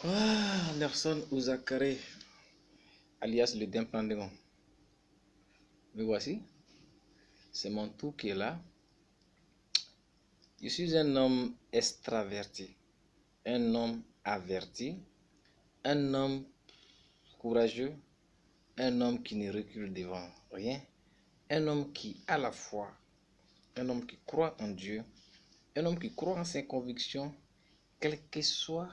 Anderson Ouzakare, alias le Dimplandegon. Me voici, c'est mon tour qui est là. Je suis un homme extraverti, un homme averti, un homme courageux, un homme qui ne recule devant rien, un homme qui a la foi, un homme qui croit en Dieu, un homme qui croit en ses convictions, quelles que soient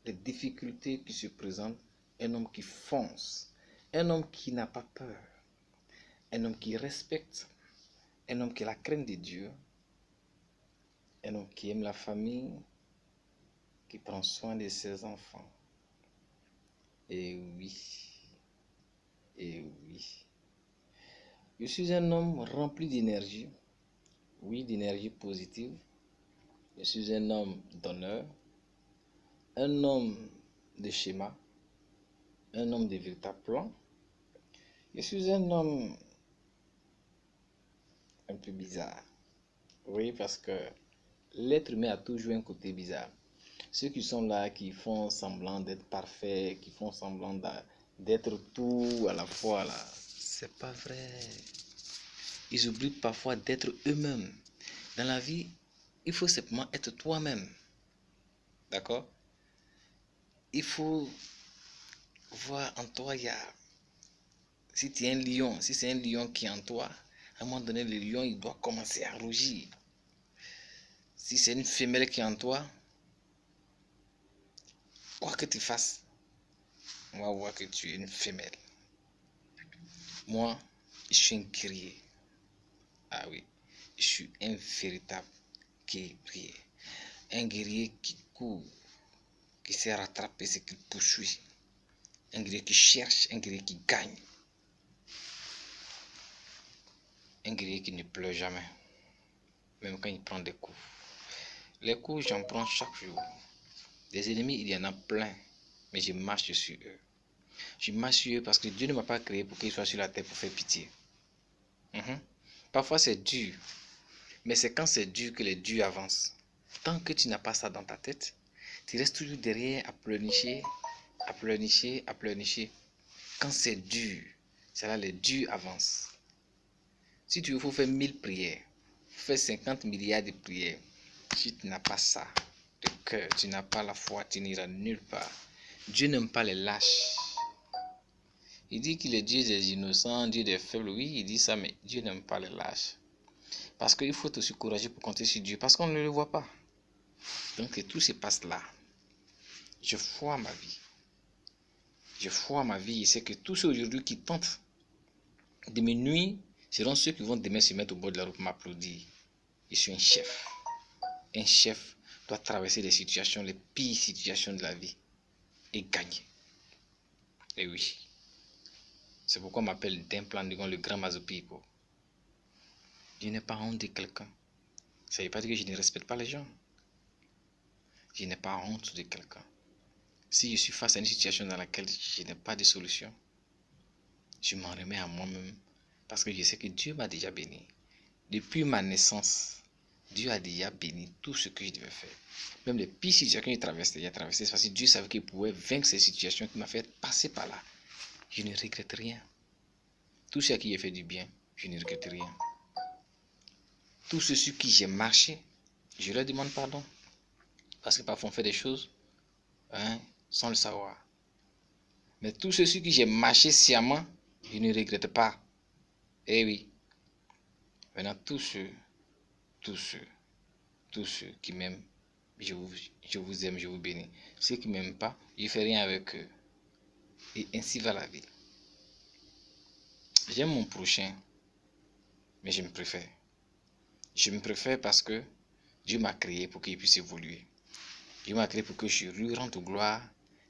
les difficultés qui se présentent, un homme qui fonce, un homme qui n'a pas peur, un homme qui respecte, un homme qui a la crainte de Dieu, un homme qui aime la famille, qui prend soin de ses enfants. Et oui, et oui. Je suis un homme rempli d'énergie, oui, d'énergie positive. Je suis un homme d'honneur, un homme de schéma, un homme de véritable plan. Je suis un homme un peu bizarre. Oui, parce que l'être humain a toujours un côté bizarre. Ceux qui sont là, qui font semblant d'être parfaits, qui font semblant d'être tout à la fois, là, c'est pas vrai. Ils oublient parfois d'être eux-mêmes. Dans la vie, il faut simplement être toi-même. D'accord? Il faut voir en toi, si tu es un lion, si c'est un lion qui est en toi, à un moment donné, le lion, il doit commencer à rougir. Si c'est une femelle qui est en toi, quoi que tu fasses, on va voir que tu es une femelle. Moi, je suis un guerrier. Ah oui, je suis un véritable guerrier. Un guerrier qui court, qui sait rattraper ce qu'il poursuit. Un guerrier qui cherche, un guerrier qui gagne. Un guerrier qui ne pleure jamais, même quand il prend des coups. Les coups, j'en prends chaque jour. Des ennemis, il y en a plein, mais je marche sur eux. Je marche sur eux parce que Dieu ne m'a pas créé pour qu'ils soient sur la terre pour faire pitié. Parfois, c'est dur, mais c'est quand c'est dur que les durs avancent. Tant que tu n'as pas ça dans ta tête, tu restes toujours derrière à pleurnicher, à pleurnicher, à pleurnicher. Quand c'est dur, c'est là les durs avancent. Si tu veux, il faut faire 1000 prières, faire 50 milliards de prières. Si tu n'as pas ça de cœur, tu n'as pas la foi, tu n'iras nulle part. Dieu n'aime pas les lâches. Il dit qu'il est Dieu des innocents, Dieu des faibles. Oui, il dit ça, mais Dieu n'aime pas les lâches. Parce qu'il faut être aussi courageux pour compter sur Dieu, parce qu'on ne le voit pas. Donc tout se passe là. Je vois ma vie. Je vois ma vie et c'est que tous ceux aujourd'hui qui tentent de me nuire seront ceux qui vont demain se mettre au bord de la route pour m'applaudir. Je suis un chef. Un chef doit traverser les situations, les pires situations de la vie et gagner. Et oui. C'est pourquoi on m'appelle Dimplandegon, le grand Mazopico. Je n'ai pas honte de quelqu'un. Ça ne veut pas dire que je ne respecte pas les gens. Je n'ai pas honte de quelqu'un. Si je suis face à une situation dans laquelle je n'ai pas de solution, je m'en remets à moi-même parce que je sais que Dieu m'a déjà béni. Depuis ma naissance, Dieu a déjà béni tout ce que je devais faire. Même les pires situations que j'ai traversées, parce que Dieu savait qu'il pouvait vaincre ces situations qui m'a fait passer par là. Je ne regrette rien. Tout ce qui a fait du bien, je ne regrette rien. Tous ceux sur qui j'ai marché, je leur demande pardon. Parce que parfois on fait des choses sans le savoir. Mais tous ceux sur qui j'ai marché sciemment, je ne regrette pas. Eh oui. Maintenant, tous ceux qui m'aiment, je vous aime, je vous bénis. Ceux qui ne m'aiment pas, je ne fais rien avec eux. Et ainsi va la vie. J'aime mon prochain, mais je me préfère. Je me préfère parce que Dieu m'a créé pour qu'il puisse évoluer. Dieu m'a créé pour que je lui rende gloire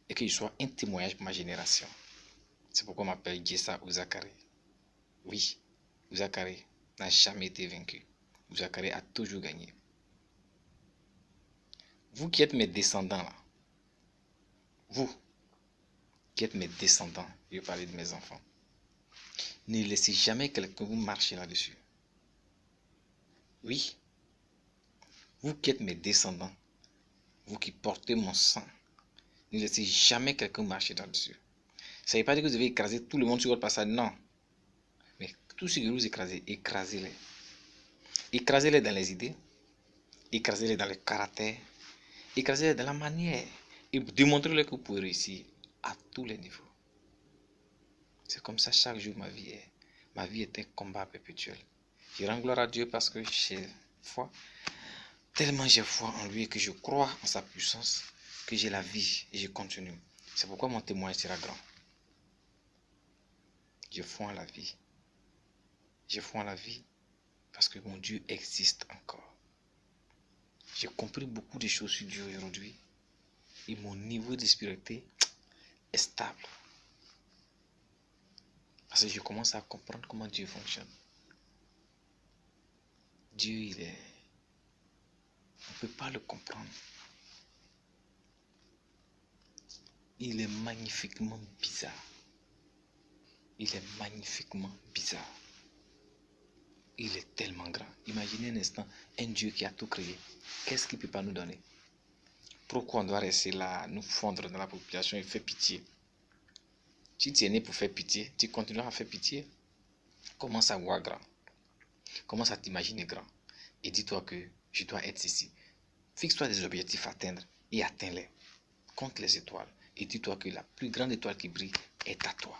et que je sois un témoignage pour ma génération. C'est pourquoi on m'appelle Jessa Ouzakare. Oui, Ouzakare n'a jamais été vaincu. Ouzakare a toujours gagné. Vous qui êtes mes descendants là, vous qui êtes mes descendants, je vais parler de mes enfants, ne laissez jamais quelqu'un vous marcher là-dessus. Oui, vous qui êtes mes descendants, vous qui portez mon sang, Ne laissez jamais quelqu'un marcher là-dessus. Ça ne veut pas dire que vous devez écraser tout le monde sur votre passage, non. Mais tout ce que vous écrasez, écrasez-les. Écrasez-les dans les idées, écrasez-les dans le caractère, écrasez-les dans la manière. Et démontrez-leur que vous pouvez réussir à tous les niveaux. C'est comme ça chaque jour ma vie est. Ma vie est un combat perpétuel. Je rends gloire à Dieu parce que j'ai foi. Tellement j'ai foi en lui que je crois en sa puissance, que j'ai la vie et je continue. C'est pourquoi mon témoignage sera grand. Je foi en la vie. Je foi en la vie parce que mon Dieu existe encore. J'ai compris beaucoup de choses sur Dieu aujourd'hui et mon niveau de spiritualité est stable. Parce que je commence à comprendre comment Dieu fonctionne. Dieu, il est... On ne peut pas le comprendre. Il est magnifiquement bizarre. Il est magnifiquement bizarre. Il est tellement grand. Imaginez un instant un Dieu qui a tout créé. Qu'est-ce qu'il ne peut pas nous donner? Pourquoi on doit rester là, nous fondre dans la population et faire pitié? Si tu es né pour faire pitié, tu continueras à faire pitié. Commence à voir grand. Commence à t'imaginer grand. Et dis-toi que je dois être ici. Fixe-toi des objectifs à atteindre et atteins-les. Compte les étoiles. Et dis-toi que la plus grande étoile qui brille est à toi.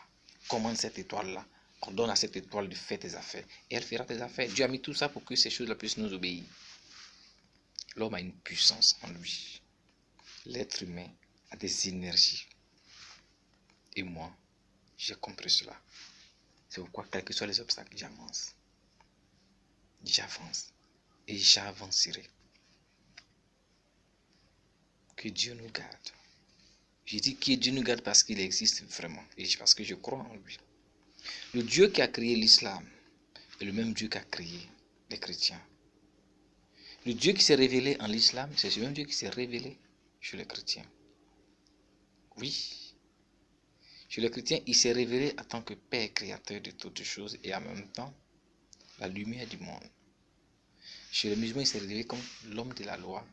Commande cette étoile-là. Ordonne à cette étoile de faire tes affaires. Et elle fera tes affaires. Dieu a mis tout ça pour que ces choses-là puissent nous obéir. L'homme a une puissance en lui. L'être humain a des énergies. Et moi, j'ai compris cela. C'est pourquoi, quels que soient les obstacles, j'avance. J'avance. Et j'avancerai. Que Dieu nous garde. Je dis que Dieu nous garde parce qu'il existe vraiment. Et parce que je crois en lui. Le Dieu qui a créé l'islam est le même Dieu qui a créé les chrétiens. Le Dieu qui s'est révélé en l'islam, c'est ce même Dieu qui s'est révélé chez les chrétiens. Oui. Chez les chrétiens, il s'est révélé en tant que Père créateur de toutes choses et en même temps la lumière du monde. Chez les musulmans, il s'est révélé comme l'homme de la loi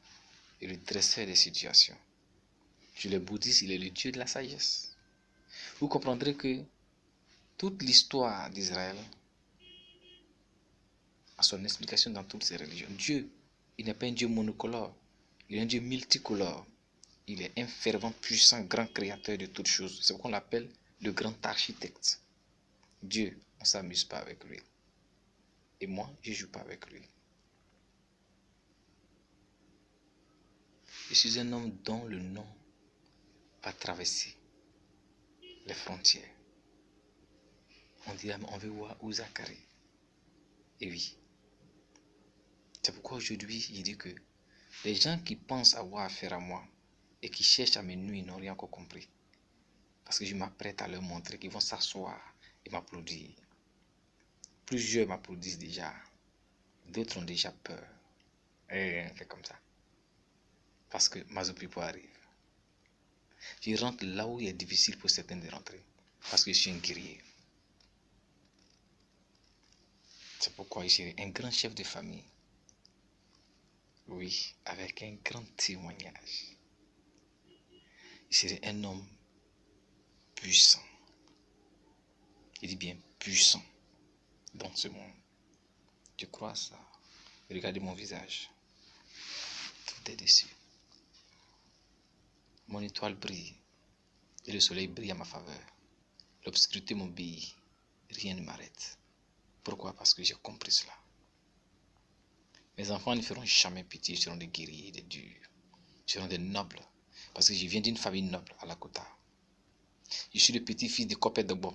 et le dresseur des situations. Chez les bouddhistes, il est le Dieu de la sagesse. Vous comprendrez que toute l'histoire d'Israël a son explication dans toutes ces religions. Dieu, il n'est pas un Dieu monocolore, il est un Dieu multicolore. Il est un fervent, puissant, grand créateur de toutes choses. C'est ce qu'on l'appelle le grand architecte. Dieu, on ne s'amuse pas avec lui. Et moi, je ne joue pas avec lui. Je suis un homme dont le nom va traverser les frontières. On dit, on veut voir Ouzakaré. Et oui. C'est pourquoi aujourd'hui, je dis que les gens qui pensent avoir affaire à moi et qui cherchent à me nuire n'ont rien encore compris. Parce que je m'apprête à leur montrer qu'ils vont s'asseoir et m'applaudir. Plusieurs m'applaudissent déjà. D'autres ont déjà peur. Et rien fait comme ça. Parce que Mazopipo arrive. Je rentre là où il est difficile pour certains de rentrer. Parce que je suis un guerrier. C'est pourquoi je suis un grand chef de famille. Oui, avec un grand témoignage. Je serai un homme puissant. Je dis bien puissant dans ce monde. Je crois à ça. Regardez mon visage. Tout est dessus. Mon étoile brille. Et le soleil brille à ma faveur. L'obscurité m'obéit. Rien ne m'arrête. Pourquoi? Parce que j'ai compris cela. Mes enfants ne feront jamais pitié. Ils seront des guerriers, des durs. Ils seront des nobles. Parce que je viens d'une famille noble à la Kota. Je suis le petit-fils de Kopet Dogbo.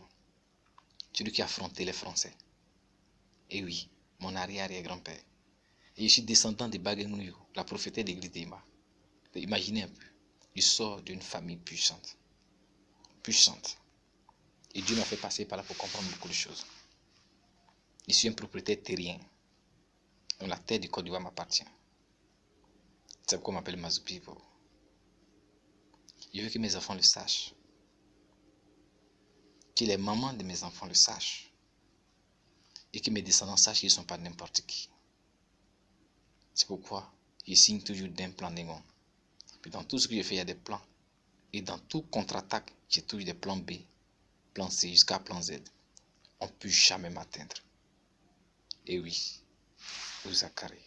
Celui qui a affronté les Français. Et oui, mon arrière-grand-père. Et je suis descendant de Bagenouyo, la prophétesse d'église d'Ema. Imaginez un peu. Je sors d'une famille puissante. Puissante. Et Dieu m'a fait passer par là pour comprendre beaucoup de choses. Je suis un propriétaire terrien. Donc la terre du Côte d'Ivoire m'appartient. C'est pourquoi on m'appelle Mazupipo. Je veux que mes enfants le sachent. Que les mamans de mes enfants le sachent. Et que mes descendants sachent qu'ils ne sont pas n'importe qui. C'est pourquoi je signe toujours d'un plan d'égon. Puis dans tout ce que je fais, il y a des plans Et dans tout contre-attaque, j'ai toujours des plans B, plan C jusqu'à plan Z. On ne peut jamais m'atteindre. Et oui, Zachary.